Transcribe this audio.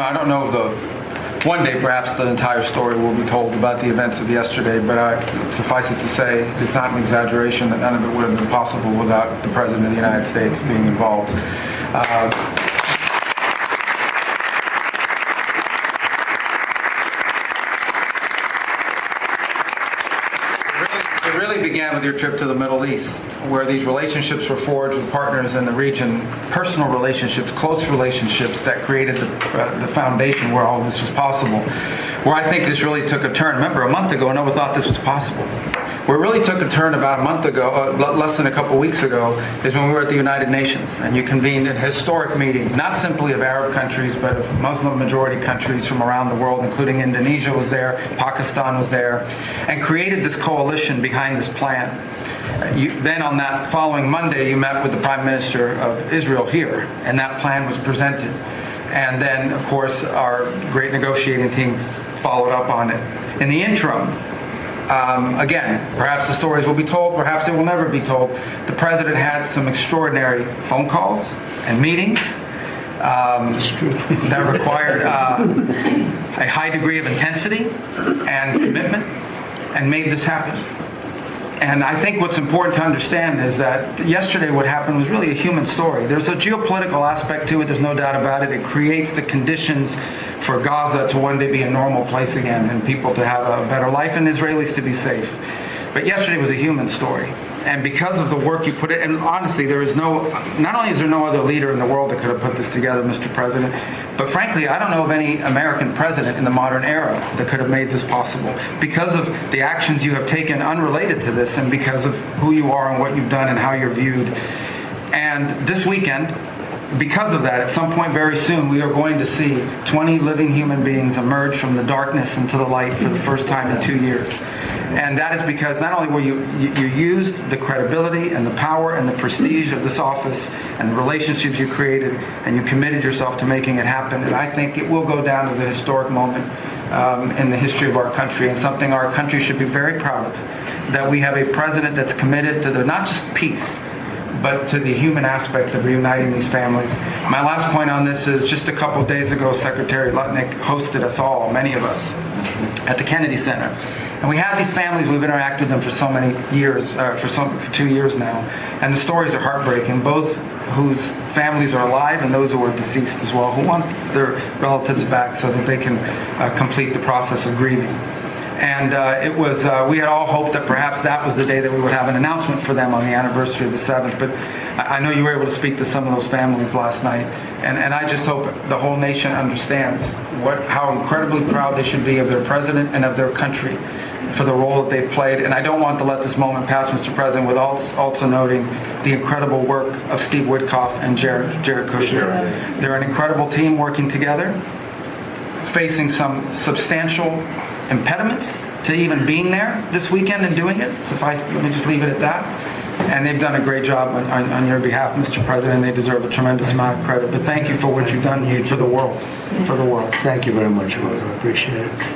I don't know one day perhaps the entire story will be told about the events of yesterday, but suffice it to say, it's not an exaggeration that none of it would have been possible without the President of the United States being involved. It really began with your trip to the Middle East, where these relationships were forged with partners in the region, personal relationships, close relationships that created the foundation where all this was possible. Where I think this really took a turn. Remember, a month ago, no one thought this was possible. Where it really took a turn about a month ago, less than a couple weeks ago, is when we were at the United Nations, and you convened a historic meeting, not simply of Arab countries, but of Muslim-majority countries from around the world, including Indonesia was there, Pakistan was there, and created this coalition behind this plan. Then on that following Monday, you met with the Prime Minister of Israel here, and that plan was presented. And then, of course, our great negotiating team followed up on it. In the interim, again, perhaps the stories will be told, perhaps they will never be told. The President had some extraordinary phone calls and meetings that required a high degree of intensity and commitment and made this happen. And I think what's important to understand is that yesterday what happened was really a human story. There's a geopolitical aspect to it, there's no doubt about it. It creates the conditions for Gaza to one day be a normal place again and people to have a better life and Israelis to be safe. But yesterday was a human story. And because of the work you put in, and honestly, not only is there no other leader in the world that could have put this together, Mr. President, but frankly, I don't know of any American president in the modern era that could have made this possible. Because of the actions you have taken unrelated to this and because of who you are and what you've done and how you're viewed. And this weekend, because of that, at some point very soon, we are going to see 20 living human beings emerge from the darkness into the light for the first time in 2 years. And that is because not only were you used the credibility and the power and the prestige of this office and the relationships you created, and you committed yourself to making it happen. And I think it will go down as a historic moment in the history of our country, and something our country should be very proud of. That we have a president that's committed to not just peace, but to the human aspect of reuniting these families. My last point on this is just a couple of days ago, Secretary Lutnick hosted us all, many of us, at the Kennedy Center. And we have these families, we've interacted with them for so many years, for 2 years now. And the stories are heartbreaking, both whose families are alive and those who are deceased as well, who want their relatives back so that they can complete the process of grieving. And we had all hoped that perhaps that was the day that we would have an announcement for them on the anniversary of the 7th. But I know you were able to speak to some of those families last night. And I just hope the whole nation understands how incredibly proud they should be of their president and of their country for the role that they've played. And I don't want to let this moment pass, Mr. President, without also noting the incredible work of Steve Witkoff and Jared Kushner. They're an incredible team working together, facing some substantial impediments to even being there this weekend and doing it. Let me just leave it at that. And they've done a great job on your behalf, Mr. President, and they deserve a tremendous amount of credit. But thank you for what you've done for the world. Thank you very much, Rose. I appreciate it.